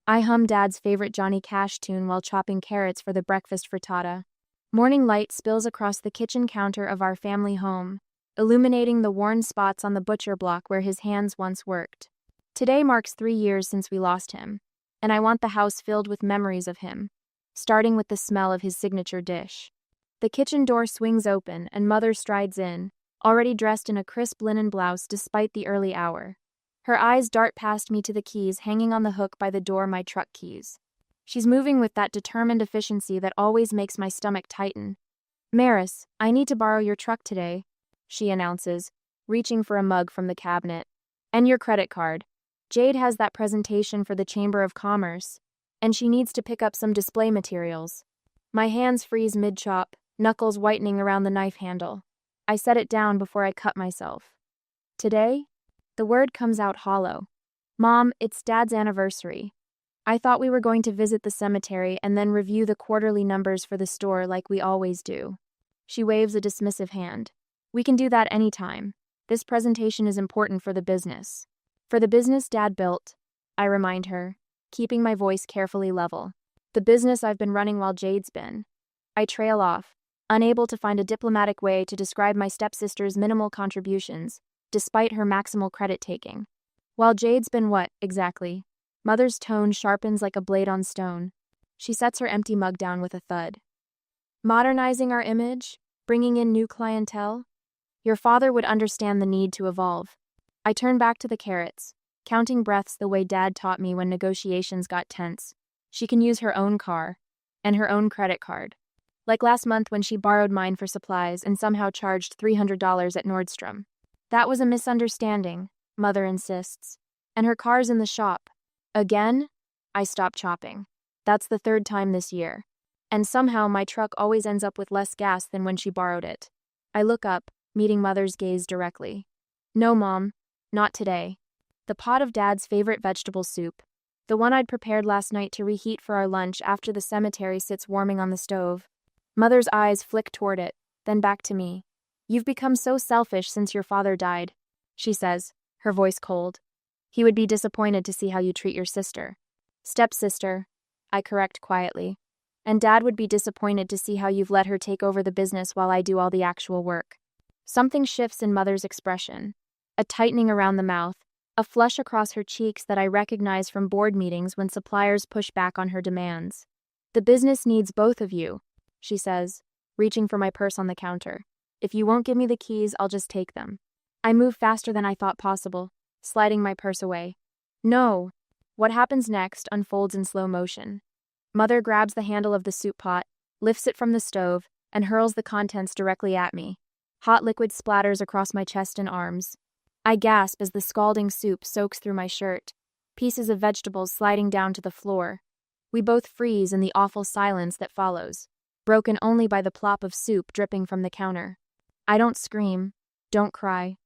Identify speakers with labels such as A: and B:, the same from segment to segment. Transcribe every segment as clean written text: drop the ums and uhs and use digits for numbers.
A: I hum Dad's favorite Johnny Cash tune while chopping carrots for the breakfast frittata. Morning light spills across the kitchen counter of our family home, illuminating the worn spots on the butcher block where his hands once worked. Today marks 3 years since we lost him, and I want the house filled with memories of him, starting with the smell of his signature dish. The kitchen door swings open and Mother strides in, already dressed in a crisp linen blouse despite the early hour. Her eyes dart past me to the keys hanging on the hook by the door, my truck keys. She's moving with that determined efficiency that always makes my stomach tighten. "Maris, I need to borrow your truck today," she announces, reaching for a mug from the cabinet. "And your credit card. Jade has that presentation for the Chamber of Commerce, and she needs to pick up some display materials." My hands freeze mid-chop, knuckles whitening around the knife handle. I set it down before I cut myself. "Today?" The word comes out hollow. "Mom, it's Dad's anniversary. I thought we were going to visit the cemetery and then review the quarterly numbers for the store like we always do." She waves a dismissive hand. "We can do that anytime. This presentation is important for the business." "For the business Dad built," I remind her, keeping my voice carefully level. "The business I've been running while Jade's been." I trail off, unable to find a diplomatic way to describe my stepsister's minimal contributions, despite her maximal credit-taking. "While Jade's been what, exactly?" Mother's tone sharpens like a blade on stone. She sets her empty mug down with a thud. "Modernizing our image? Bringing in new clientele? Your father would understand the need to evolve." I turn back to the carrots, counting breaths the way Dad taught me when negotiations got tense. She can use her own car, and her own credit card. Like last month when she borrowed mine for supplies and somehow charged $300 at Nordstrom. "That was a misunderstanding," Mother insists. "And her car's in the shop." "Again?" I stop chopping. That's the 3rd time this year. And somehow my truck always ends up with less gas than when she borrowed it. I look up, meeting Mother's gaze directly. "No, Mom, not today." The pot of Dad's favorite vegetable soup, the one I'd prepared last night to reheat for our lunch after the cemetery, sits warming on the stove. Mother's eyes flick toward it, then back to me. "You've become so selfish since your father died," she says, her voice cold. "He would be disappointed to see how you treat your sister." "Stepsister," I correct quietly. "And Dad would be disappointed to see how you've let her take over the business while I do all the actual work." Something shifts in Mother's expression. A tightening around the mouth, a flush across her cheeks that I recognize from board meetings when suppliers push back on her demands. "The business needs both of you," she says, reaching for my purse on the counter. "If you won't give me the keys, I'll just take them." I move faster than I thought possible, sliding my purse away. "No." What happens next unfolds in slow motion. Mother grabs the handle of the soup pot, lifts it from the stove, and hurls the contents directly at me. Hot liquid splatters across my chest and arms. I gasp as the scalding soup soaks through my shirt, pieces of vegetables sliding down to the floor. We both freeze in the awful silence that follows, broken only by the plop of soup dripping from the counter. I don't scream, don't cry.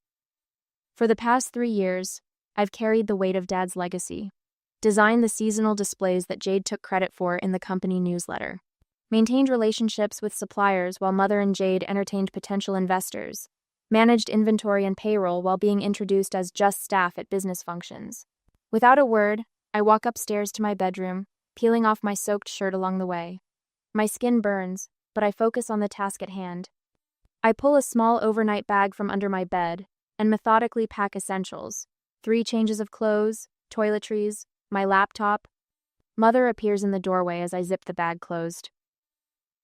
A: For the past 3 years, I've carried the weight of Dad's legacy. Designed the seasonal displays that Jade took credit for in the company newsletter. Maintained relationships with suppliers while Mother and Jade entertained potential investors. Managed inventory and payroll while being introduced as just staff at business functions. Without a word, I walk upstairs to my bedroom, peeling off my soaked shirt along the way. My skin burns, but I focus on the task at hand. I pull a small overnight bag from under my bed and methodically pack essentials. 3 changes of clothes, toiletries, my laptop. Mother appears in the doorway as I zip the bag closed.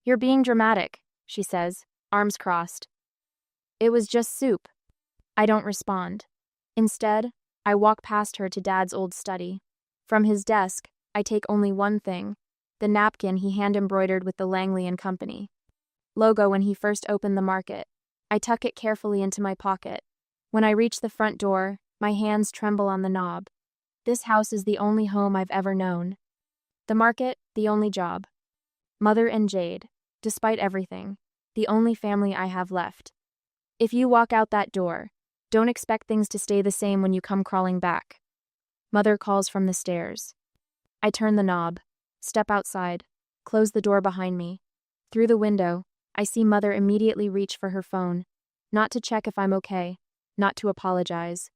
A: "You're being dramatic," she says, arms crossed. "It was just soup." I don't respond. Instead, I walk past her to Dad's old study. From his desk, I take only one thing, the napkin he hand-embroidered with the Langley and Company logo when he first opened the market. I tuck it carefully into my pocket. When I reach the front door, my hands tremble on the knob. This house is the only home I've ever known. The market, the only job. Mother and Jade, despite everything, the only family I have left. If you walk out that door, don't expect things to stay the same when you come crawling back. Mother calls from the stairs. I turn the knob, step outside, close the door behind me. Through the window, I see Mother immediately reach for her phone, not to check if I'm okay, not to apologize.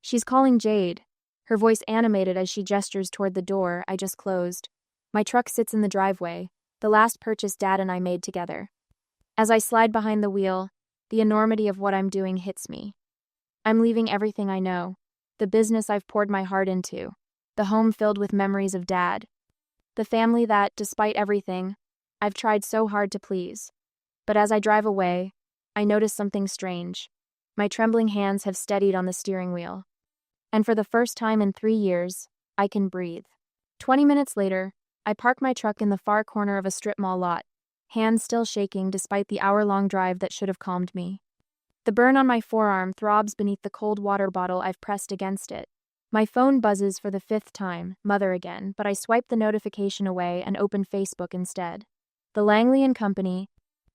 A: She's calling Jade, her voice animated as she gestures toward the door I just closed. My truck sits in the driveway, the last purchase Dad and I made together. As I slide behind the wheel, the enormity of what I'm doing hits me. I'm leaving everything I know, the business I've poured my heart into, the home filled with memories of Dad, the family that, despite everything, I've tried so hard to please. But as I drive away, I notice something strange. My trembling hands have steadied on the steering wheel. And for the first time in 3 years, I can breathe. 20 minutes later, I park my truck in the far corner of a strip mall lot, hands still shaking despite the hour-long drive that should have calmed me. The burn on my forearm throbs beneath the cold water bottle I've pressed against it. My phone buzzes for the 5th time, Mother again, but I swipe the notification away and open Facebook instead. The Langley & Company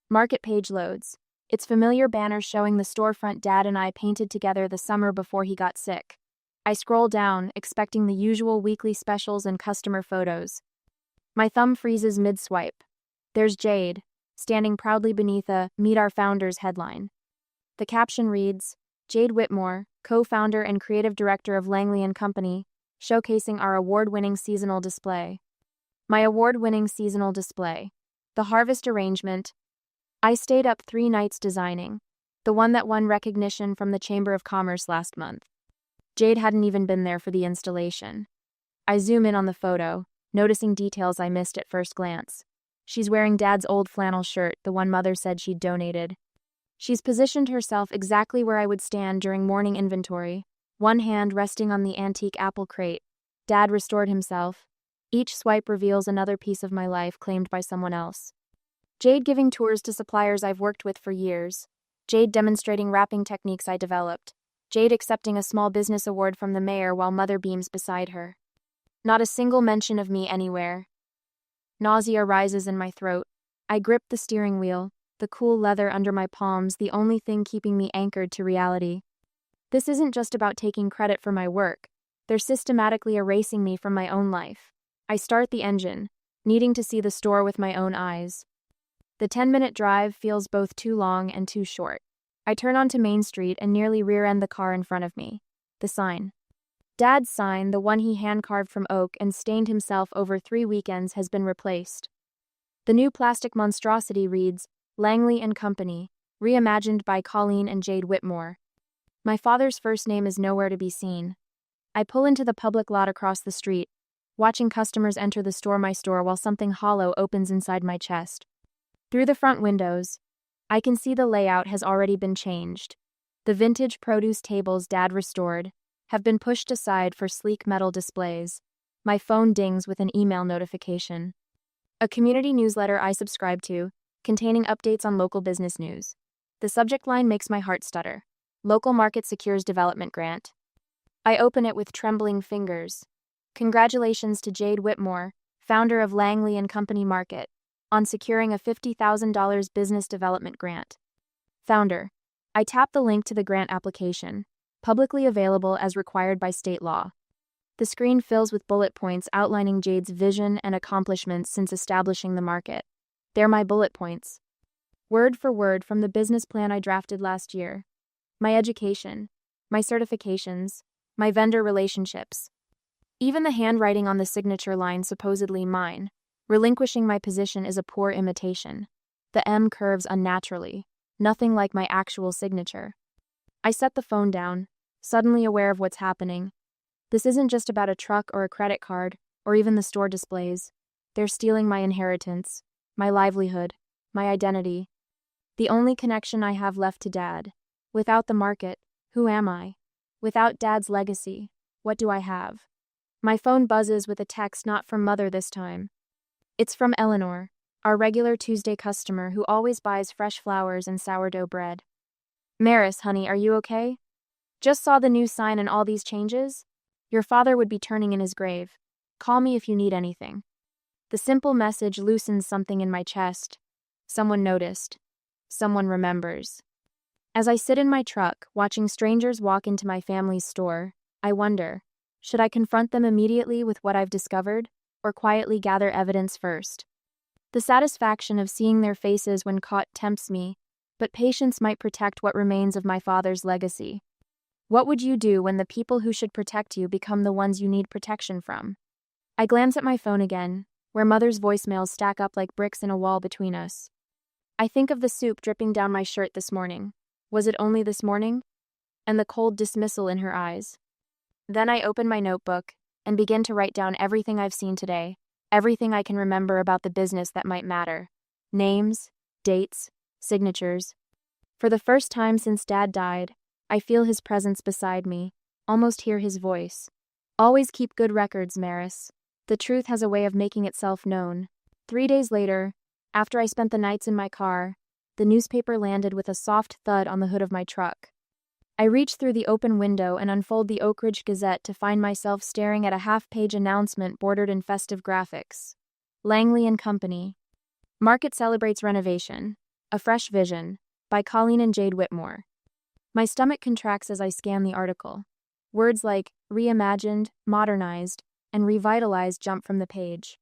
A: market page loads, its familiar banners showing the storefront Dad and I painted together the summer before he got sick. I scroll down, expecting the usual weekly specials and customer photos. My thumb freezes mid-swipe. There's Jade, standing proudly beneath a "Meet Our Founders" headline. The caption reads, Jade Whitmore, co-founder and creative director of Langley & Company, showcasing our award-winning seasonal display. My award-winning seasonal display. The harvest arrangement. I stayed up 3 nights designing, the one that won recognition from the Chamber of Commerce last month. Jade hadn't even been there for the installation. I zoom in on the photo, noticing details I missed at first glance. She's wearing Dad's old flannel shirt, the one Mother said she'd donated. She's positioned herself exactly where I would stand during morning inventory, one hand resting on the antique apple crate. Dad restored himself. Each swipe reveals another piece of my life claimed by someone else. Jade giving tours to suppliers I've worked with for years. Jade demonstrating wrapping techniques I developed. Jade accepting a small business award from the mayor while Mother beams beside her. Not a single mention of me anywhere. Nausea rises in my throat. I grip the steering wheel, the cool leather under my palms the only thing keeping me anchored to reality. This isn't just about taking credit for my work. They're systematically erasing me from my own life. I start the engine, needing to see the store with my own eyes. The 10-minute drive feels both too long and too short. I turn onto Main Street and nearly rear-end the car in front of me. The sign. Dad's sign, the one he hand-carved from oak and stained himself over 3 weekends, has been replaced. The new plastic monstrosity reads, Langley & Company, reimagined by Colleen and Jade Whitmore. My father's first name is nowhere to be seen. I pull into the public lot across the street, watching customers enter the store while something hollow opens inside my chest. Through the front windows, I can see the layout has already been changed. The vintage produce tables Dad restored have been pushed aside for sleek metal displays. My phone dings with an email notification. A community newsletter I subscribe to, containing updates on local business news. The subject line makes my heart stutter. Local market secures development grant. I open it with trembling fingers. Congratulations to Jade Whitmore, founder of Langley & Company Market, on securing a $50,000 business development grant. Founder. I tap the link to the grant application, publicly available as required by state law. The screen fills with bullet points outlining Jade's vision and accomplishments since establishing the market. They're my bullet points. Word for word from the business plan I drafted last year. My education, my certifications, my vendor relationships. Even the handwriting on the signature line supposedly mine. Relinquishing my position is a poor imitation. The M curves unnaturally, nothing like my actual signature. I set the phone down, suddenly aware of what's happening. This isn't just about a truck or a credit card, or even the store displays. They're stealing my inheritance, my livelihood, my identity. The only connection I have left to Dad. Without the market, who am I? Without Dad's legacy, what do I have? My phone buzzes with a text not from Mother this time. It's from Eleanor, our regular Tuesday customer who always buys fresh flowers and sourdough bread. Maris, honey, are you okay? Just saw the new sign and all these changes? Your father would be turning in his grave. Call me if you need anything. The simple message loosens something in my chest. Someone noticed. Someone remembers. As I sit in my truck, watching strangers walk into my family's store, I wonder, should I confront them immediately with what I've discovered, or quietly gather evidence first? The satisfaction of seeing their faces when caught tempts me, but patience might protect what remains of my father's legacy. What would you do when the people who should protect you become the ones you need protection from? I glance at my phone again, where Mother's voicemails stack up like bricks in a wall between us. I think of the soup dripping down my shirt this morning. Was it only this morning? And the cold dismissal in her eyes. Then I open my notebook and begin to write down everything I've seen today, everything I can remember about the business that might matter. Names, dates, signatures. For the first time since Dad died, I feel his presence beside me, almost hear his voice. Always keep good records, Maris. The truth has a way of making itself known. 3 days later, after I spent the nights in my car, the newspaper landed with a soft thud on the hood of my truck. I reach through the open window and unfold the Oak Ridge Gazette to find myself staring at a half-page announcement bordered in festive graphics. Langley and Company. Market celebrates renovation. A fresh vision. By Colleen and Jade Whitmore. My stomach contracts as I scan the article. Words like reimagined, modernized, and revitalized jump from the page.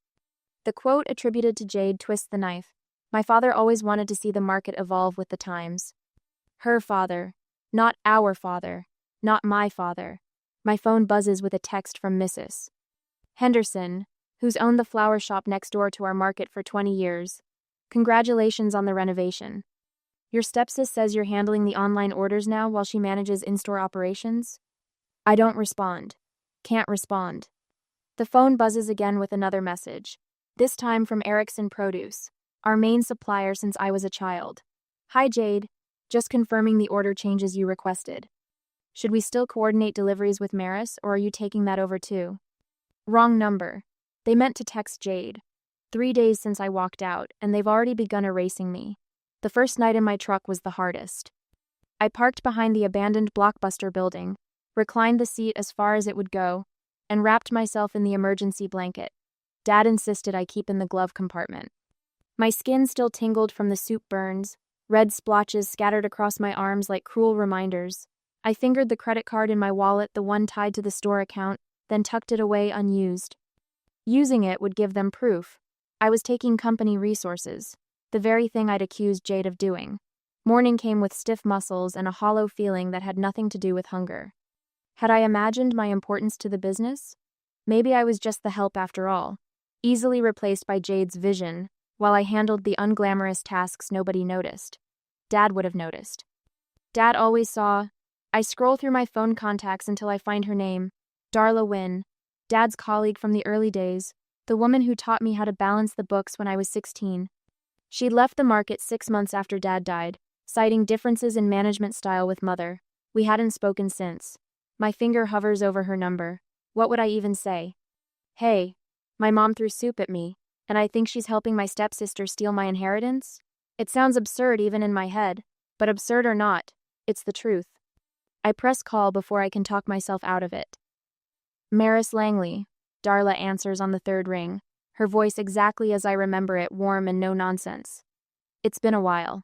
A: The quote attributed to Jade twists the knife. My father always wanted to see the market evolve with the times. Her father. Not our father. Not my father. My phone buzzes with a text from Mrs. Henderson, who's owned the flower shop next door to our market for 20 years. Congratulations on the renovation. Your stepsis says you're handling the online orders now while she manages in-store operations? I don't respond. Can't respond. The phone buzzes again with another message. This time from Erickson Produce, our main supplier since I was a child. Hi Jade, just confirming the order changes you requested. Should we still coordinate deliveries with Maris, or are you taking that over too? Wrong number. They meant to text Jade. 3 days since I walked out, and they've already begun erasing me. The first night in my truck was the hardest. I parked behind the abandoned Blockbuster building, reclined the seat as far as it would go, and wrapped myself in the emergency blanket. Dad insisted I keep in the glove compartment. My skin still tingled from the soup burns, red splotches scattered across my arms like cruel reminders. I fingered the credit card in my wallet, the one tied to the store account, then tucked it away unused. Using it would give them proof. I was taking company resources. The very thing I'd accused Jade of doing. Morning came with stiff muscles and a hollow feeling that had nothing to do with hunger. Had I imagined my importance to the business? Maybe I was just the help after all, easily replaced by Jade's vision, while I handled the unglamorous tasks nobody noticed. Dad would have noticed. Dad always saw. I scroll through my phone contacts until I find her name, Darla Wynn, Dad's colleague from the early days, the woman who taught me how to balance the books when I was 16. She'd left the market 6 months after Dad died, citing differences in management style with Mother. We hadn't spoken since. My finger hovers over her number. What would I even say? Hey, my mom threw soup at me, and I think she's helping my stepsister steal my inheritance? It sounds absurd even in my head, but absurd or not, it's the truth. I press call before I can talk myself out of it. Maris Langley, Darla answers on the third ring. Her voice exactly as I remember it, warm and no nonsense. It's been a while.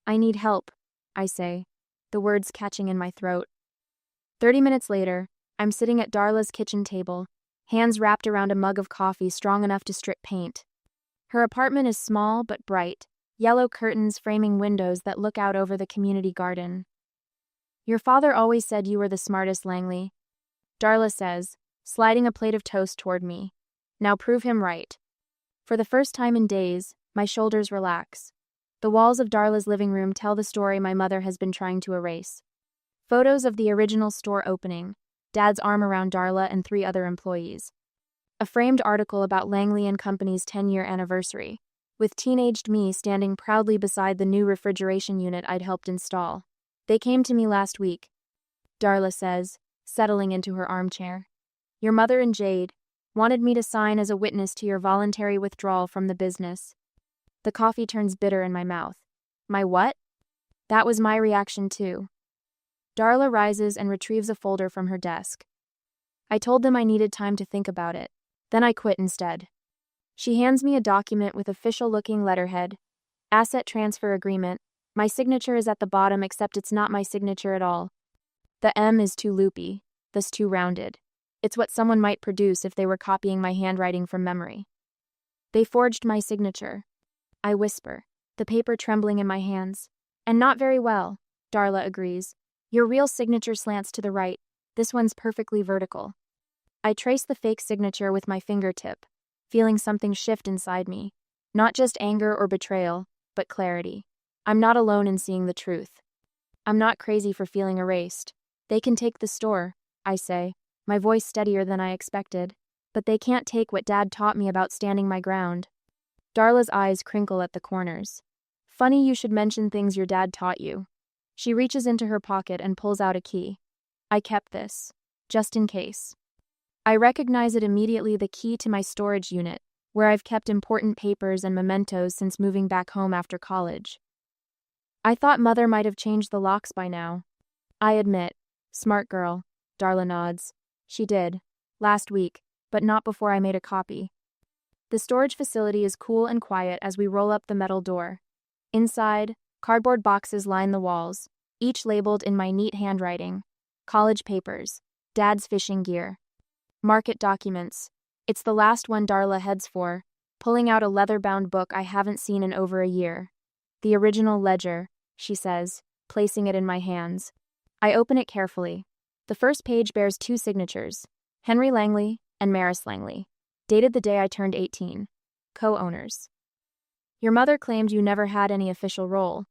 A: I need help, I say, the words catching in my throat. 30 minutes later, I'm sitting at Darla's kitchen table, hands wrapped around a mug of coffee strong enough to strip paint. Her apartment is small but bright, yellow curtains framing windows that look out over the community garden. Your father always said you were the smartest, Langley, Darla says, sliding a plate of toast toward me. Now prove him right. For the first time in days, my shoulders relax. The walls of Darla's living room tell the story my mother has been trying to erase. Photos of the original store opening, Dad's arm around Darla and 3 other employees. A framed article about Langley and Company's 10-year anniversary, with teenaged me standing proudly beside the new refrigeration unit I'd helped install. They came to me last week, Darla says, settling into her armchair. Your mother and Jade wanted me to sign as a witness to your voluntary withdrawal from the business. The coffee turns bitter in my mouth. My what? That was my reaction too. Darla rises and retrieves a folder from her desk. I told them I needed time to think about it. Then I quit instead. She hands me a document with official-looking letterhead. Asset transfer agreement. My signature is at the bottom, except it's not my signature at all. The M is too loopy, thus too rounded. It's what someone might produce if they were copying my handwriting from memory. They forged my signature. I whisper, the paper trembling in my hands. And not very well, Darla agrees. Your real signature slants to the right. This one's perfectly vertical. I trace the fake signature with my fingertip, feeling something shift inside me. Not just anger or betrayal, but clarity. I'm not alone in seeing the truth. I'm not crazy for feeling erased. They can take the store, I say, my voice steadier than I expected. But they can't take what Dad taught me about standing my ground. Darla's eyes crinkle at the corners. Funny you should mention things your dad taught you. She reaches into her pocket and pulls out a key. I kept this, just in case. I recognize it immediately, the key to my storage unit, where I've kept important papers and mementos since moving back home after college. I thought Mother might have changed the locks by now. I admit. Smart girl, Darla nods. She did. Last week, but not before I made a copy. The storage facility is cool and quiet as we roll up the metal door. Inside, cardboard boxes line the walls, each labeled in my neat handwriting. College papers, Dad's fishing gear, market documents. It's the last one Darla heads for, pulling out a leather-bound book I haven't seen in over a year. The original ledger, she says, placing it in my hands. I open it carefully. The first page bears 2 signatures, Henry Langley and Maris Langley, dated the day I turned 18, co-owners. Your mother claimed you never had any official role,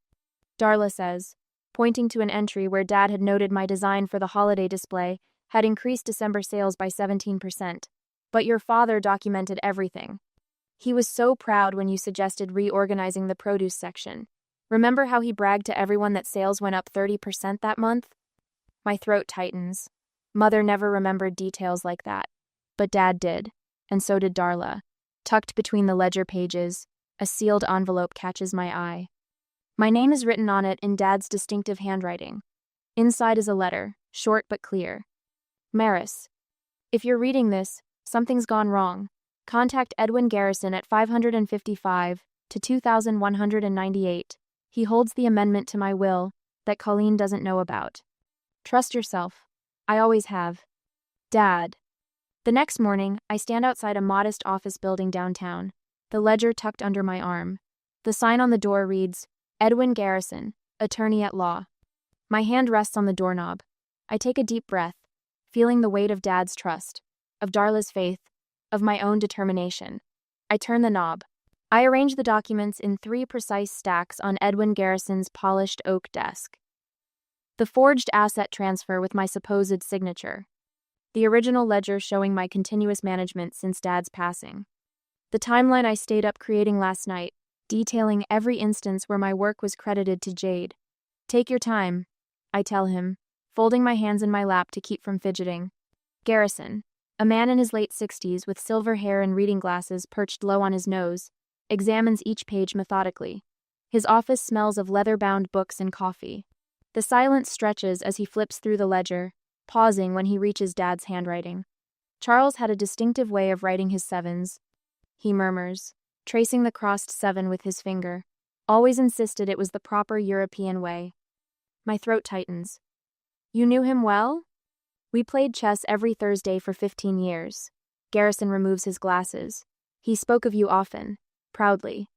A: Darla says, pointing to an entry where Dad had noted my design for the holiday display had increased December sales by 17%. But your father documented everything. He was so proud when you suggested reorganizing the produce section. Remember how he bragged to everyone that sales went up 30% that month? My throat tightens. Mother never remembered details like that. But Dad did, and so did Darla. Tucked between the ledger pages, a sealed envelope catches my eye. My name is written on it in Dad's distinctive handwriting. Inside is a letter, short but clear. Maris. If you're reading this, something's gone wrong. Contact Edwin Garrison at 555 to 2198. He holds the amendment to my will that Colleen doesn't know about. Trust yourself. I always have. Dad. The next morning, I stand outside a modest office building downtown, the ledger tucked under my arm. The sign on the door reads, Edwin Garrison, attorney at law. My hand rests on the doorknob. I take a deep breath, feeling the weight of Dad's trust, of Darla's faith, of my own determination. I turn the knob. I arrange the documents in 3 precise stacks on Edwin Garrison's polished oak desk. The forged asset transfer with my supposed signature. The original ledger showing my continuous management since Dad's passing. The timeline I stayed up creating last night, detailing every instance where my work was credited to Jade. Take your time, I tell him, folding my hands in my lap to keep from fidgeting. Garrison, a man in his late 60s with silver hair and reading glasses perched low on his nose, examines each page methodically. His office smells of leather-bound books and coffee. The silence stretches as he flips through the ledger, pausing when he reaches Dad's handwriting. Charles had a distinctive way of writing his 7s, he murmurs, tracing the crossed 7 with his finger. Always insisted it was the proper European way. My throat tightens. You knew him well? We played chess every Thursday for 15 years. Garrison removes his glasses. He spoke of you often, proudly.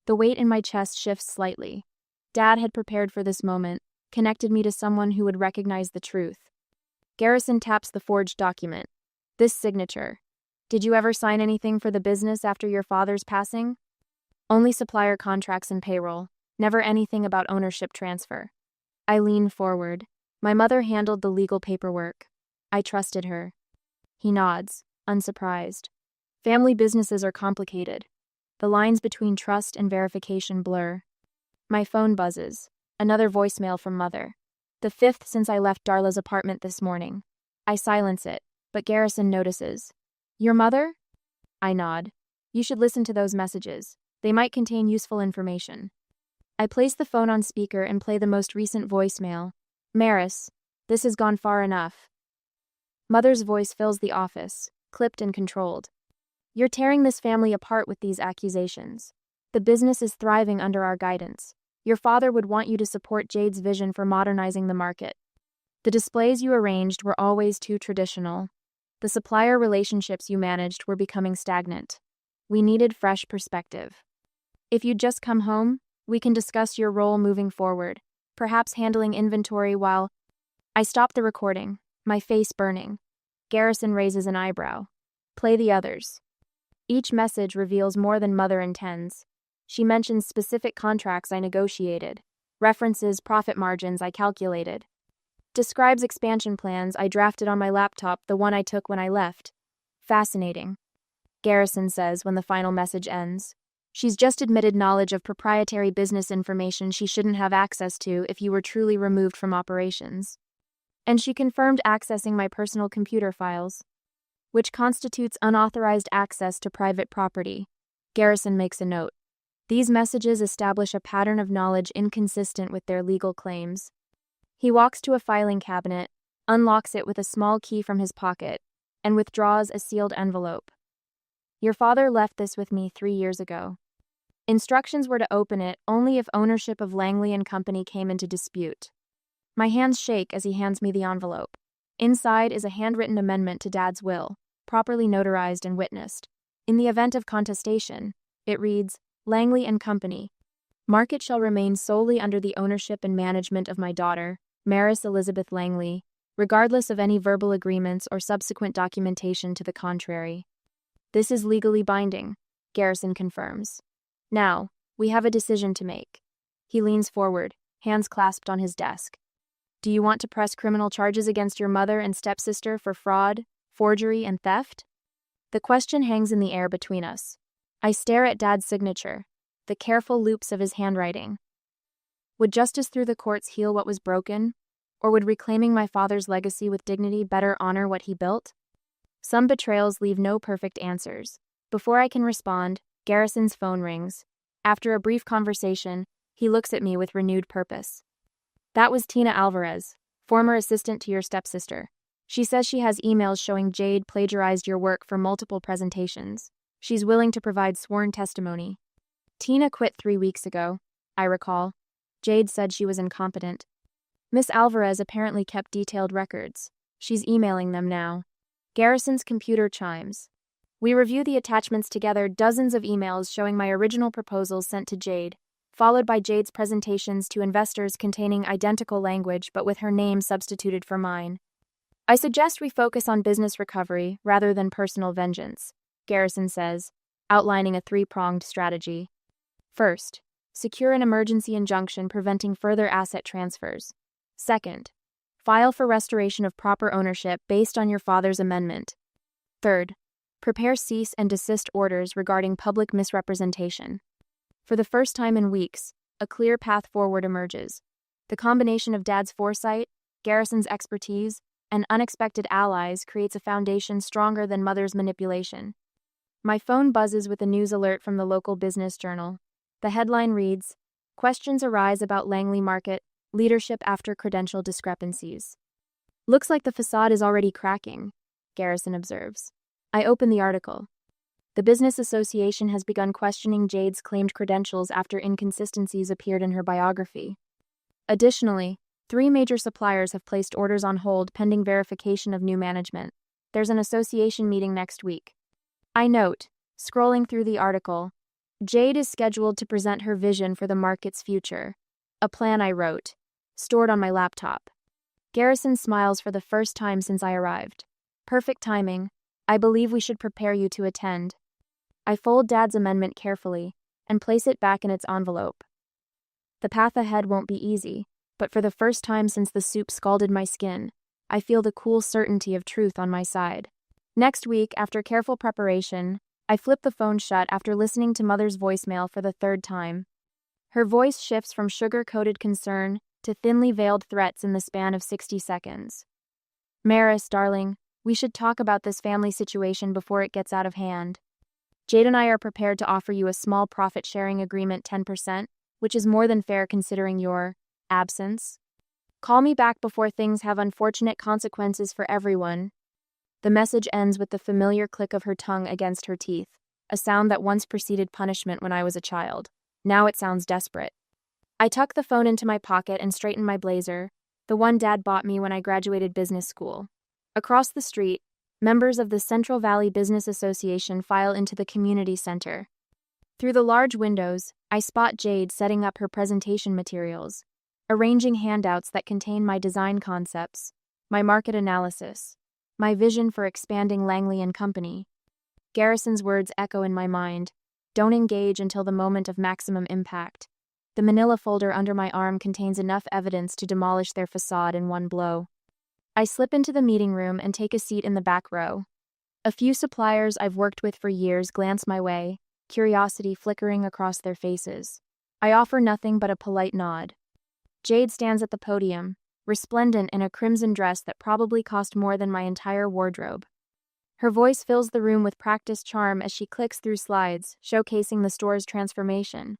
A: The weight in my chest shifts slightly. Dad had prepared for this moment, connected me to someone who would recognize the truth. Garrison taps the forged document. This signature. Did you ever sign anything for the business after your father's passing? Only supplier contracts and payroll, never anything about ownership transfer. I lean forward. My mother handled the legal paperwork. I trusted her. He nods, unsurprised. Family businesses are complicated. The lines between trust and verification blur. My phone buzzes. Another voicemail from Mother. The 5th since I left Darla's apartment this morning. I silence it, but Garrison notices. Your mother? I nod. You should listen to those messages. They might contain useful information. I place the phone on speaker and play the most recent voicemail. Maris, this has gone far enough. Mother's voice fills the office, clipped and controlled. You're tearing this family apart with these accusations. The business is thriving under our guidance. Your father would want you to support Jade's vision for modernizing the market. The displays you arranged were always too traditional. The supplier relationships you managed were becoming stagnant. We needed fresh perspective. If you'd just come home, we can discuss your role moving forward, perhaps handling inventory while... I stop the recording, my face burning. Garrison raises an eyebrow. Play the others. Each message reveals more than mother intends. She mentions specific contracts I negotiated, references profit margins I calculated, describes expansion plans I drafted on my laptop, the one I took when I left. Fascinating, Garrison says when the final message ends. She's just admitted knowledge of proprietary business information she shouldn't have access to if you were truly removed from operations. And she confirmed accessing my personal computer files, which constitutes unauthorized access to private property. Garrison makes a note. These messages establish a pattern of knowledge inconsistent with their legal claims. He walks to a filing cabinet, unlocks it with a small key from his pocket, and withdraws a sealed envelope. Your father left this with me 3 years ago. Instructions were to open it only if ownership of Langley and Company came into dispute. My hands shake as he hands me the envelope. Inside is a handwritten amendment to Dad's will, properly notarized and witnessed. In the event of contestation, it reads, Langley and Company. Market shall remain solely under the ownership and management of my daughter, Maris Elizabeth Langley, regardless of any verbal agreements or subsequent documentation to the contrary. This is legally binding, Garrison confirms. Now, we have a decision to make. He leans forward, hands clasped on his desk. Do you want to press criminal charges against your mother and stepsister for fraud, forgery, and theft? The question hangs in the air between us. I stare at Dad's signature, the careful loops of his handwriting. Would justice through the courts heal what was broken? Or would reclaiming my father's legacy with dignity better honor what he built? Some betrayals leave no perfect answers. Before I can respond, Garrison's phone rings. After a brief conversation, he looks at me with renewed purpose. That was Tina Alvarez, former assistant to your stepsister. She says she has emails showing Jade plagiarized your work for multiple presentations. She's willing to provide sworn testimony. Tina quit 3 weeks ago, I recall. Jade said she was incompetent. Miss Alvarez apparently kept detailed records. She's emailing them now. Garrison's computer chimes. We review the attachments together, dozens of emails showing my original proposals sent to Jade, followed by Jade's presentations to investors containing identical language but with her name substituted for mine. I suggest we focus on business recovery rather than personal vengeance, Garrison says, outlining a 3-pronged strategy. First, secure an emergency injunction preventing further asset transfers. Second, file for restoration of proper ownership based on your father's amendment. Third, prepare cease and desist orders regarding public misrepresentation. For the first time in weeks, a clear path forward emerges. The combination of Dad's foresight, Garrison's expertise, and unexpected allies creates a foundation stronger than Mother's manipulation. My phone buzzes with a news alert from the local business journal. The headline reads, Questions arise about Langley Market, leadership after credential discrepancies. Looks like the facade is already cracking, Garrison observes. I open the article. The Business Association has begun questioning Jade's claimed credentials after inconsistencies appeared in her biography. Additionally, 3 major suppliers have placed orders on hold pending verification of new management. There's an association meeting next week. I note, scrolling through the article, Jade is scheduled to present her vision for the market's future, a plan I wrote, stored on my laptop. Garrison smiles for the first time since I arrived. Perfect timing. I believe we should prepare you to attend. I fold Dad's amendment carefully and place it back in its envelope. The path ahead won't be easy, but for the first time since the soup scalded my skin, I feel the cool certainty of truth on my side. Next week, after careful preparation, I flip the phone shut after listening to Mother's voicemail for the 3rd time. Her voice shifts from sugar-coated concern to thinly veiled threats in the span of 60 seconds. Maris, darling, we should talk about this family situation before it gets out of hand. Jade and I are prepared to offer you a small profit-sharing agreement, 10%, which is more than fair considering your absence. Call me back before things have unfortunate consequences for everyone. The message ends with the familiar click of her tongue against her teeth, a sound that once preceded punishment when I was a child. Now it sounds desperate. I tuck the phone into my pocket and straighten my blazer, the one Dad bought me when I graduated business school. Across the street, members of the Central Valley Business Association file into the community center. Through the large windows, I spot Jade setting up her presentation materials. arranging handouts that contain my design concepts, my market analysis, my vision for expanding Langley and Company. Garrison's words echo in my mind. Don't engage until the moment of maximum impact. The manila folder under my arm contains enough evidence to demolish their facade in one blow. I slip into the meeting room and take a seat in the back row. A few suppliers I've worked with for years glance my way, curiosity flickering across their faces. I offer nothing but a polite nod. Jade stands at the podium, resplendent in a crimson dress that probably cost more than my entire wardrobe. Her voice fills the room with practiced charm as she clicks through slides, showcasing the store's transformation.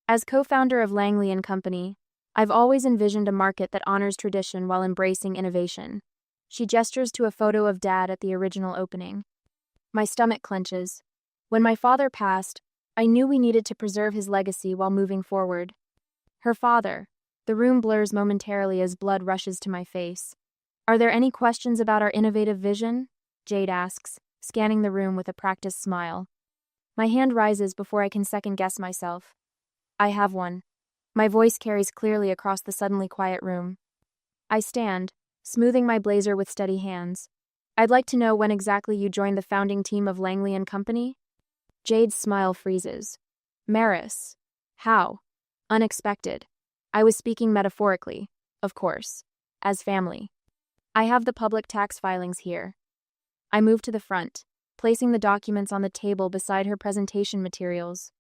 A: As co-founder of Langley and Company, I've always envisioned a market that honors tradition while embracing innovation. She gestures to a photo of Dad at the original opening. My stomach clenches. When my father passed, I knew we needed to preserve his legacy while moving forward. Her father. The room blurs momentarily as blood rushes to my face. Are there any questions about our innovative vision? Jade asks, scanning the room with a practiced smile. My hand rises before I can second-guess myself. I have one. My voice carries clearly across the suddenly quiet room. I stand, smoothing my blazer with steady hands. I'd like to know when exactly you joined the founding team of Langley and Company? Jade's smile freezes. Maris. How? Unexpected. I was speaking metaphorically, of course, as family. I have the public tax filings here. I move to the front, placing the documents on the table beside her presentation materials.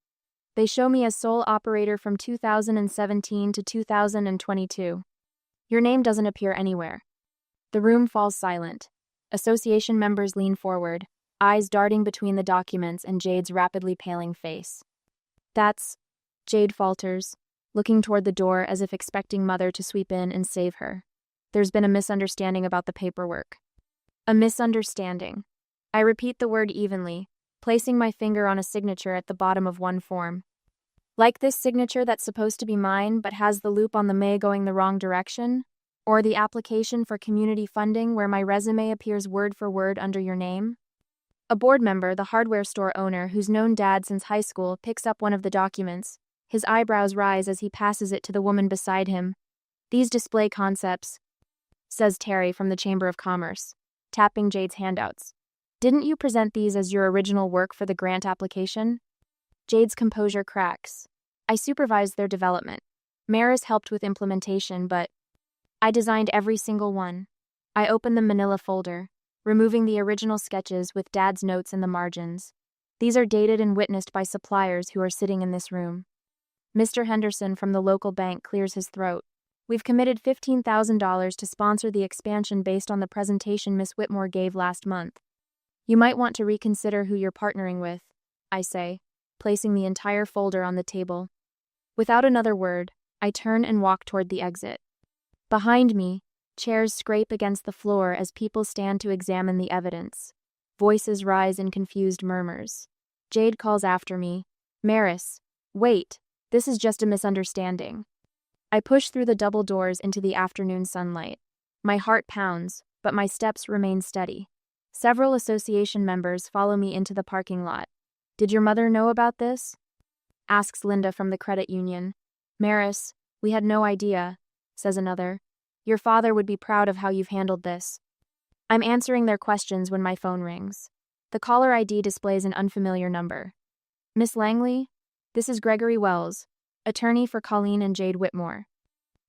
A: They show me as sole operator from 2017 to 2022. Your name doesn't appear anywhere. The room falls silent. Association members lean forward, eyes darting between the documents and Jade's rapidly paling face. That's... Jade falters, looking toward the door as if expecting Mother to sweep in and save her. There's been a misunderstanding about the paperwork. A misunderstanding. I repeat the word evenly, placing my finger on a signature at the bottom of one form. Like this signature that's supposed to be mine but has the loop on the May going the wrong direction? Or the application for community funding where my resume appears word for word under your name? A board member, the hardware store owner who's known Dad since high school, picks up one of the documents. His eyebrows rise as he passes it to the woman beside him. These display concepts, says Terry from the Chamber of Commerce, tapping Jade's handouts. Didn't you present these as your original work for the grant application? Jade's composure cracks. I supervised their development. Maris helped with implementation, but I designed every single one. I opened the manila folder, removing the original sketches with Dad's notes in the margins. These are dated and witnessed by suppliers who are sitting in this room. Mr. Henderson from the local bank clears his throat. We've committed $15,000 to sponsor the expansion based on the presentation Miss Whitmore gave last month. You might want to reconsider who you're partnering with, I say, placing the entire folder on the table. Without another word, I turn and walk toward the exit. Behind me, chairs scrape against the floor as people stand to examine the evidence. Voices rise in confused murmurs. Jade calls after me. Maris, wait, this is just a misunderstanding. I push through the double doors into the afternoon sunlight. My heart pounds, but my steps remain steady. Several association members follow me into the parking lot. Did your mother know about this? Asks Linda from the credit union. Maris, we had no idea, says another. Your father would be proud of how you've handled this. I'm answering their questions when my phone rings. The caller ID displays an unfamiliar number. Miss Langley? This is Gregory Wells, attorney for Colleen and Jade Whitmore.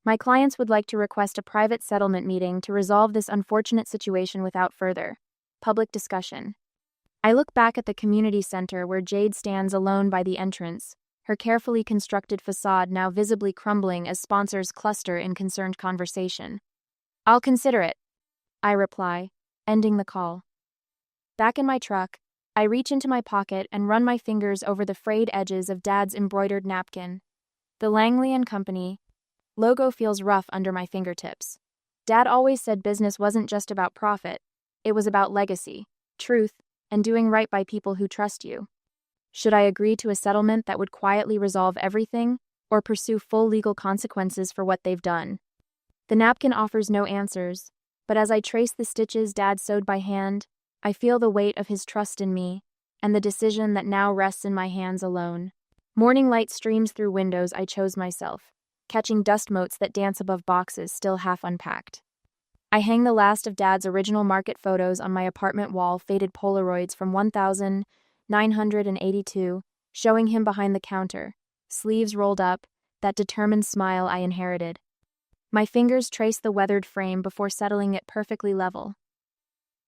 A: My clients would like to request a private settlement meeting to resolve this unfortunate situation without further public discussion. I look back at the community center where Jade stands alone by the entrance, her carefully constructed facade now visibly crumbling as sponsors cluster in concerned conversation. I'll consider it, I reply, ending the call. Back in my truck, I reach into my pocket and run my fingers over the frayed edges of Dad's embroidered napkin. The Langley and Company logo feels rough under my fingertips. Dad always said business wasn't just about profit. It was about legacy, truth, and doing right by people who trust you. Should I agree to a settlement that would quietly resolve everything, or pursue full legal consequences for what they've done? The napkin offers no answers, but as I trace the stitches Dad sewed by hand, I feel the weight of his trust in me, and the decision that now rests in my hands alone. Morning light streams through windows I chose myself. catching dust motes that dance above boxes still half unpacked. I hang the last of Dad's original market photos on my apartment wall, faded Polaroids from 1982, showing him behind the counter, sleeves rolled up, that determined smile I inherited. My fingers trace the weathered frame before settling it perfectly level.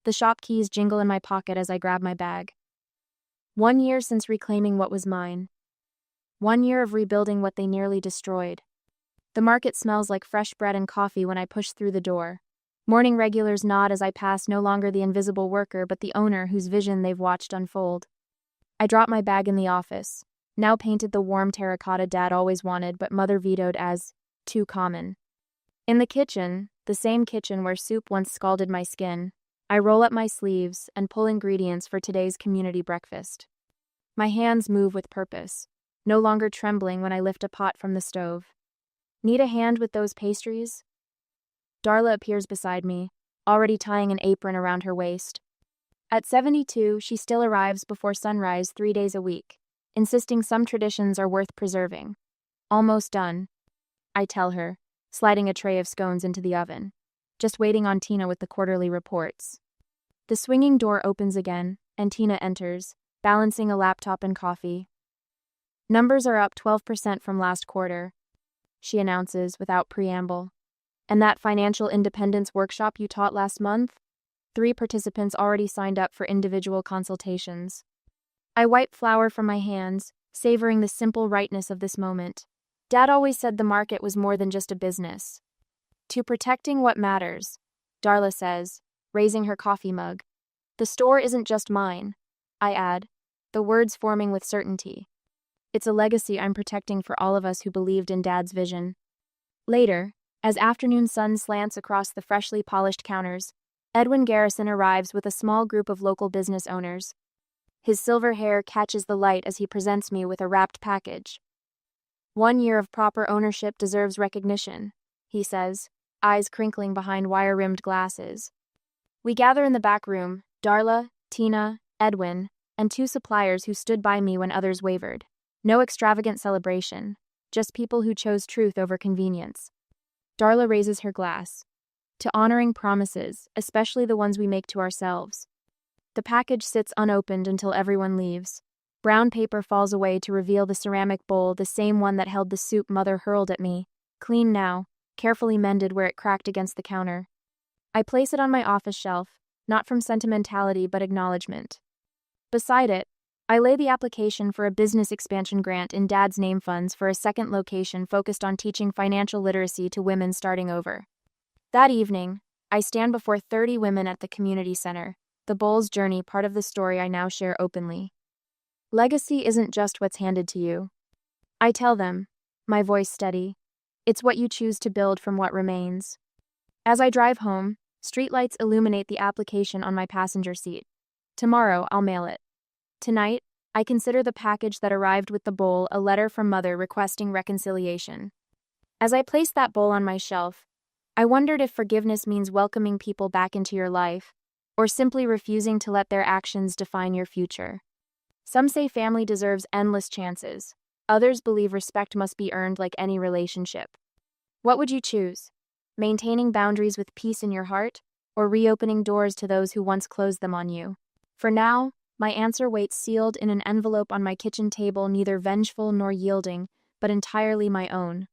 A: The shop keys jingle in my pocket as I grab my bag. 1 year since reclaiming what was mine. 1 year of rebuilding what they nearly destroyed. The market smells like fresh bread and coffee when I push through the door. Morning regulars nod as I pass, no longer the invisible worker but the owner whose vision they've watched unfold. I drop my bag in the office, now painted the warm terracotta Dad always wanted but Mother vetoed as too common. In the kitchen, the same kitchen where soup once scalded my skin, I roll up my sleeves and pull ingredients for today's community breakfast. My hands move with purpose, no longer trembling when I lift a pot from the stove. Need a hand with those pastries? Darla appears beside me, already tying an apron around her waist. At 72, she still arrives before sunrise 3 days a week, insisting some traditions are worth preserving. Almost done, I tell her, sliding a tray of scones into the oven. Just waiting on Tina with the quarterly reports. The swinging door opens again, and Tina enters, balancing a laptop and coffee. Numbers are up 12% from last quarter, she announces without preamble. And that financial independence workshop you taught last month? 3 participants already signed up for individual consultations. I wipe flour from my hands, savoring the simple rightness of this moment. Dad always said the market was more than just a business. To protecting what matters, Darla says, raising her coffee mug. The store isn't just mine, I add, the words forming with certainty. It's a legacy I'm protecting for all of us who believed in Dad's vision. Later, as afternoon sun slants across the freshly polished counters, Edwin Garrison arrives with a small group of local business owners. His silver hair catches the light as he presents me with a wrapped package. 1 year of proper ownership deserves recognition, he says, eyes crinkling behind wire-rimmed glasses. We gather in the back room, Darla, Tina, Edwin, and 2 suppliers who stood by me when others wavered. No extravagant celebration, just people who chose truth over convenience. Darla raises her glass. To honoring promises, especially the ones we make to ourselves. The package sits unopened until everyone leaves. Brown paper falls away to reveal the ceramic bowl, the same one that held the soup Mother hurled at me, clean now, carefully mended where it cracked against the counter. I place it on my office shelf, not from sentimentality but acknowledgement. Beside it, I lay the application for a business expansion grant in Dad's name funds for a second location focused on teaching financial literacy to women starting over. That evening, I stand before 30 women at the community center, the Bowls journey part of the story I now share openly. Legacy isn't just what's handed to you. I tell them, my voice steady. It's what you choose to build from what remains. As I drive home, streetlights illuminate the application on my passenger seat. Tomorrow, I'll mail it. Tonight, I consider the package that arrived with the bowl a letter from Mother requesting reconciliation. As I place that bowl on my shelf, I wondered if forgiveness means welcoming people back into your life, or simply refusing to let their actions define your future. Some say family deserves endless chances. Others believe respect must be earned like any relationship. What would you choose? Maintaining boundaries with peace in your heart, or reopening doors to those who once closed them on you? For now, my answer waits sealed in an envelope on my kitchen table, neither vengeful nor yielding, but entirely my own.